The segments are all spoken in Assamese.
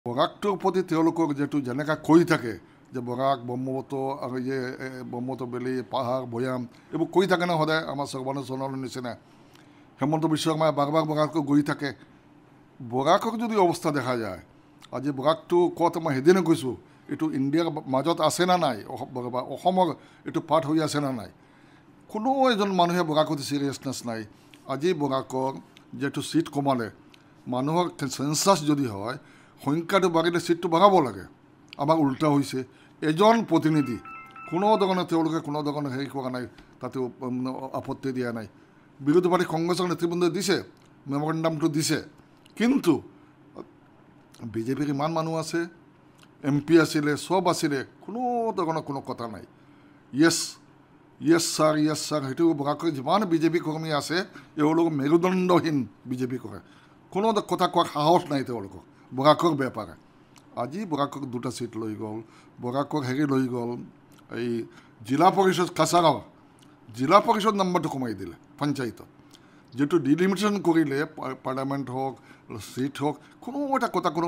বৰাকটোৰ প্ৰতি তেওঁলোকক যিহেতু যেনেকৈ কৈ থাকে যে বৰাক ব্ৰহ্মপুত্ৰ আৰু ব্ৰহ্মপুত্ৰ বেলি পাহাৰ ভৈয়াম এইবোৰ কৈ থাকে ন সদায় আমাৰ সৰ্বানন্দ সোণোৱালৰ নিচিনা হেমন্ত বিশ্ব শৰ্মাই বাৰ বৰাকক গৈ থাকে বৰাকক যদি অৱস্থা দেখা যায় আজি বৰাকটো ক'ত মই সেইদিনে কৈছোঁ এইটো ইণ্ডিয়াৰ মাজত আছে না নাই অসমৰ এইটো পাৰ্ট হৈ আছে না নাই কোনো এজন মানুহে বৰাকত চিৰিয়াছনেছ নাই আজি বৰাকৰ যিহেতু ছিট কমালে মানুহৰ চেঞ্চাছ যদি হয় সংখ্যাটো বাঢ়িলে ছিটটো বঢ়াব লাগে আমাৰ উল্টা হৈছে এজন প্ৰতিনিধি কোনো ধৰণে তেওঁলোকে কোনো ধৰণে হেৰি কৰা নাই তাতে আপত্তি দিয়া নাই বিৰোধী পাৰ্টি কংগ্ৰেছৰ নেতৃবৃন্দই দিছে মেমৰেণ্ডামটো দিছে কিন্তু বিজেপিৰ ইমান মানুহ আছে MP আছিলে সব আছিলে কোনো ধৰণৰ কোনো কথা নাই য়েছ ছাৰ সেইটো বৰাকৰ যিমান বিজেপি কৰ্মী আছে এওঁলোক মেৰুদণ্ডহীন বিজেপি কৰে কোনো কথা কোৱাৰ সাহস নাই তেওঁলোকক বৰাকৰ বেপাৰে আজি বৰাকক 2টা ছিট লৈ গ'ল বৰাকক হেৰি লৈ গ'ল এই জিলা পৰিষদ কাছাৰৰ জিলা পৰিষদ নম্বৰটো কমাই দিলে পঞ্চায়তত যেটো ডিলিমিটেশ্যন কৰিলে পাৰ্লামেণ্ট হওক ছিট হওক কোনো এটা কথা কোনো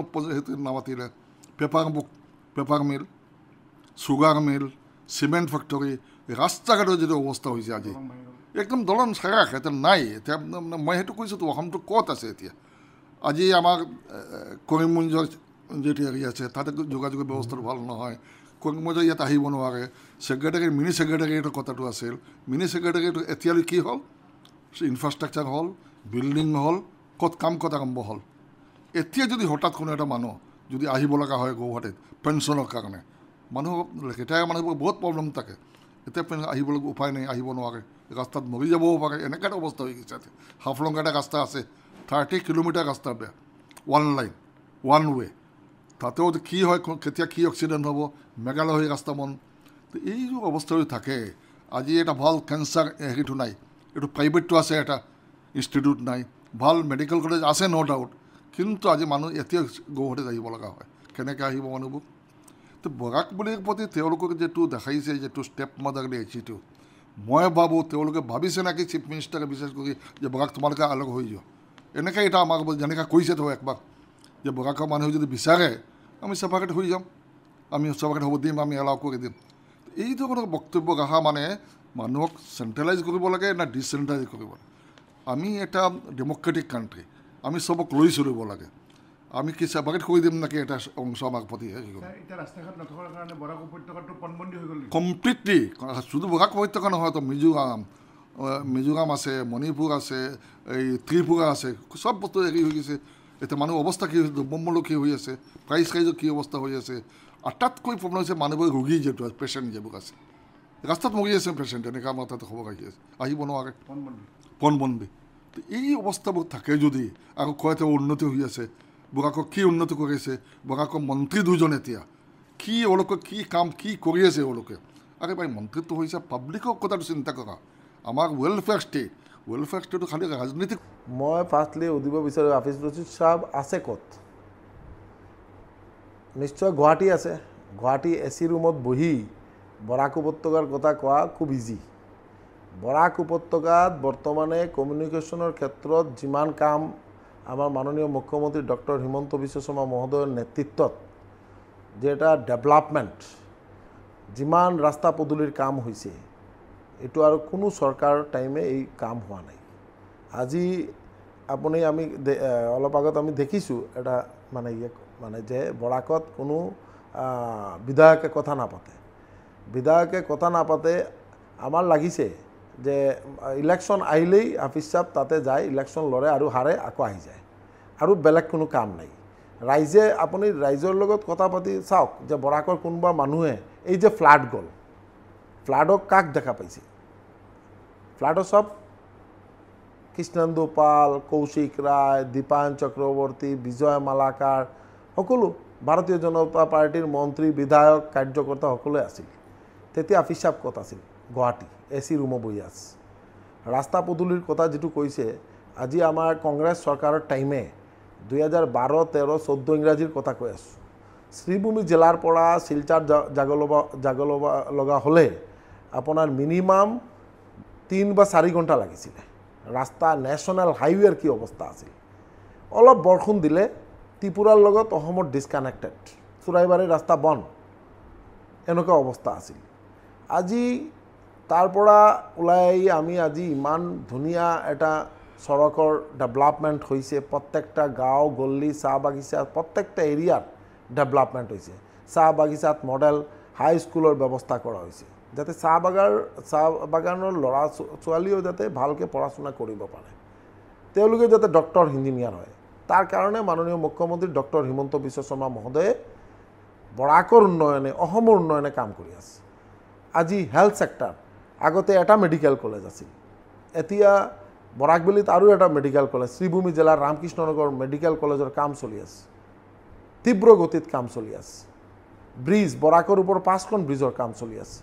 নামাতিলে পেপাৰ মিল চুগাৰ মিল চিমেণ্ট ফেক্টৰী ৰাস্তা ঘাটৰ যিটো অৱস্থা হৈছে আজি একদম দলন চেৰাক এটা নাই এতিয়া মই সেইটো কৈছোঁতো অসমটো ক'ত আছে এতিয়া আজি আমাৰ কৰিমগঞ্জৰ যিটো এৰিয়া আছে তাতে যোগাযোগৰ ব্যৱস্থাটো ভাল নহয় কৰিমগঞ্জৰ ইয়াত আহিব নোৱাৰে ছেক্ৰেটাৰী মিনি ছেক্ৰেটাৰীটো কথাটো আছিল মিনি ছেক্ৰেটাৰীটো এতিয়ালৈ কি হ'ল ইনফ্ৰাষ্ট্ৰাকচাৰ হ'ল বিল্ডিং হ'ল ক'ত কাম ক'ত আৰম্ভ হ'ল এতিয়া যদি হঠাৎ কোনো এটা মানুহ যদি আহিব লগা হয় গুৱাহাটীত পেঞ্চনৰ কাৰণে মানুহ ৰিটায়াৰ মানুহবোৰ বহুত প্ৰব্লেম থাকে এতিয়া আহিবলৈ উপায় নাই আহিব নোৱাৰে ৰাস্তাত মৰি যাবও পাৰে এনেকুৱা এটা অৱস্থা হৈ গৈছে হাফলং এটা ৰাস্তা আছে 30 কিলোমিটাৰ ৰাস্তা বেয়া ওৱান ৱে তাতেও কি হয় কেতিয়া কি এক্সিডেণ্ট হ'ব মেঘালয় হৈ ৰাস্তা বন্ধ এইটো অৱস্থা হৈ থাকে আজি এটা ভাল কেঞ্চাৰ হেৰিটো নাই এইটো প্ৰাইভেটটো আছে এটা ইনষ্টিটিউট নাই ভাল মেডিকেল কলেজ আছে ন' ডাউট কিন্তু আজি মানুহ এতিয়া গুৱাহাটীত আহিব লগা হয় কেনেকৈ আহিব মানুহবোৰ তো বৰাক বুলিৰ প্ৰতি তেওঁলোকক যিটো দেখাইছে যিটো ষ্টেপ মাদাৰলি এচিটো মই ভাবোঁ তেওঁলোকে ভাবিছে নেকি চিফ মিনিষ্টাৰে বিশেষ কৰি যে বৰাক তোমালোকে আলগ হৈ যোৱা এনেকৈ এটা আমাক যেনেকৈ কৈছে তো একবাৰ যে বৰাকৰ মানুহে যদি বিচাৰে আমি চেপাৰেট হৈ যাম আমি চেপাৰেট হ'ব দিম আমি এলাউ কৰি দিম এই ধৰণৰ বক্তব্য অহা মানে মানুহক চেণ্ট্ৰেলাইজ কৰিব লাগে না ডিচেণ্ট্ৰেলাইজ কৰিব লাগে আমি এটা ডেম'ক্ৰেটিক কাণ্ট্ৰি আমি চবক লৈ চলিব লাগে আমি কি চেপাৰেট কৰি দিম নেকি এটা অংশ আমাক প্ৰতি কমপ্লিটলি শুধু বৰাক উপত্যকা নহয় তো মিজোৰাম আছে মণিপুৰ আছে এই ত্ৰিপুৰা আছে চব বস্তু হেৰি হৈ গৈছে এতিয়া মানুহ অৱস্থা কি হৈছে দ্ৰব্যমূল্য কি হৈ আছে প্ৰাইচ ৰাইজৰ কি অৱস্থা হৈ আছে আটাইতকৈ প্ৰব্লেম হৈছে মানুহবোৰ ৰোগী যিটো পেচেণ্ট যিবোৰ আছে ৰাস্তাত মৰি আছে পেচেণ্ট এনেকৈ আমাৰ তাতে খবৰ আহি আছে আহিব নোৱাৰে পণবন্দী তো এই অৱস্থাবোৰ থাকে যদি আকৌ কয় তেওঁ উন্নতি হৈ আছে বৰাকক কি উন্নতি কৰিছে বৰাকৰ মন্ত্ৰী দুজন এতিয়া কি এওঁলোকে কি কাম কি কৰি আছে এওঁলোকে আৰে ভাই মন্ত্ৰীটো হৈছে পাব্লিকৰ কথাটো চিন্তা কৰা আমাৰ ৱেলফেয়াৰ ষ্টেটটো খালি ৰাজনীতিক মই ফাৰ্ষ্টলি সুধিব বিচাৰোঁ হাফিজ ৰছিদ চাহাব আছে ক'ত নিশ্চয় গুৱাহাটী আছে গুৱাহাটী AC ৰুমত বহি বৰাক উপত্যকাৰ কথা কোৱা খুব ইজি বৰাক উপত্যকাত বৰ্তমানে কমিউনিকেশ্যনৰ ক্ষেত্ৰত যিমান কাম আমাৰ মাননীয় মুখ্যমন্ত্ৰী ডক্টৰ হিমন্ত বিশ্ব শৰ্মা মহোদয়ৰ নেতৃত্বত যে এটা ডেভেলপমেণ্ট যিমান ৰাস্তা পদূলিৰ কাম হৈছে এইটো আৰু কোনো চৰকাৰৰ টাইমে এই কাম হোৱা নাই আজি আপুনি আমি অলপ আগত আমি দেখিছোঁ এটা মানে যে বৰাকত কোনো বিধায়কে কথা নাপাতে আমাৰ লাগিছে যে ইলেকশ্যন আহিলেই হাফিজ চাহাব তাতে যায় ইলেকশ্যন লৰে আৰু হাৰে আকৌ আহি যায় আৰু বেলেগ কোনো কাম নাই ৰাইজে আপুনি ৰাইজৰ লগত কথা পাতি চাওক যে বৰাকৰ কোনোবা মানুহে এই যে ফ্লাড গ'ল ফ্লাডক কাক দেখা পাইছে ফ্লাডৰ চব কৃষ্ণেন্দু পাল কৌশিক ৰায় দীপায়ন চক্ৰৱৰ্তী বিজয় মালাকাৰ সকলো ভাৰতীয় জনতা পাৰ্টিৰ মন্ত্ৰী বিধায়ক কাৰ্যকৰ্তা সকলোৱে আছিল তেতিয়া হাফিজ চাহাব ক'ত আছিল গুৱাহাটী AC ৰুমত বহি আছে ৰাস্তা পদূলিৰ কথা যিটো কৈছে আজি আমাৰ কংগ্ৰেছ চৰকাৰৰ টাইমে 2012, 13, 14 ইংৰাজীৰ কথা কৈ আছোঁ শ্ৰীভূমি জিলাৰ পৰা শিলচাৰ যাব লগা হ'লে আপোনাৰ মিনিমাম 3 বা 4 ঘণ্টা লাগিছিলে ৰাস্তা নেশ্যনেল হাইৱেৰ কি অৱস্থা আছিল অলপ বৰষুণ দিলে ত্ৰিপুৰাৰ লগত অসমৰ ডিছকানেক্টেড, চোৰাইবাৰীৰ ৰাস্তা বন্ধ, এনেকুৱা অৱস্থা আছিল। আজি তাৰ পৰা ওলাই আহি আমি আজি ইমান ধুনীয়া এটা সড়কৰ ডেভেলপমেণ্ট হৈছে, প্ৰত্যেকটা গাঁও গল্লী চাহ বাগিচা প্ৰত্যেকটা এৰিয়াত ডেভেলপমেণ্ট হৈছে। চাহ বাগিচাত মডেল হাই স্কুলৰ ব্যৱস্থা কৰা হৈছে, যাতে চাহ বাগানৰ ল'ৰা ছোৱালীও যাতে ভালকৈ পঢ়া শুনা কৰিব পাৰে, তেওঁলোকে যাতে ডক্টৰ ইঞ্জিনিয়াৰ হয়। তাৰ কাৰণে মাননীয় মুখ্যমন্ত্ৰী ডক্টৰ হিমন্ত বিশ্ব শৰ্মা মহোদয়ে বৰাকৰ উন্নয়নে অসমৰ উন্নয়নে কাম কৰি আছে। আজি হেল্থ ছেক্টৰ, আগতে এটা মেডিকেল কলেজ আছিল, এতিয়া বৰাকবেলিত আৰু এটা মেডিকেল কলেজ, শ্ৰীভূমি জিলাৰ ৰামকৃষ্ণনগৰ মেডিকেল কলেজৰ কাম চলি আছে, তীব্ৰ গতিত কাম চলি আছে। ব্ৰিজ, বৰাকৰ ওপৰত 5খন ব্ৰিজৰ কাম চলি আছে,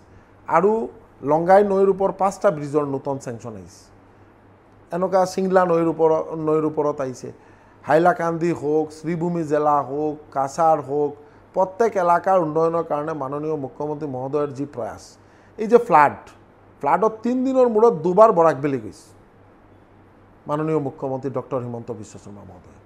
আৰু লংগাই নৈৰ ওপৰত 5টা ব্ৰিজৰ নতুন চেংচন আহিছে। এনেকুৱা চিংলা নৈৰ ওপৰত আহিছে। হাইলাকান্দি হোক, শ্ৰীভূমি জিলা হোক, কাছাৰ হোক, প্ৰত্যেক এলেকাৰ উন্নয়নৰ কাৰণে মাননীয় মুখ্যমন্ত্ৰী মহোদয়ৰ যি প্ৰয়াস, এই যে ফ্লাডত 3 দিনৰ মূৰত 2বাৰ বৰাকবেলি গৈছে মাননীয় মুখ্যমন্ত্ৰী ডক্টৰ হিমন্ত বিশ্ব শৰ্মা মহোদয়।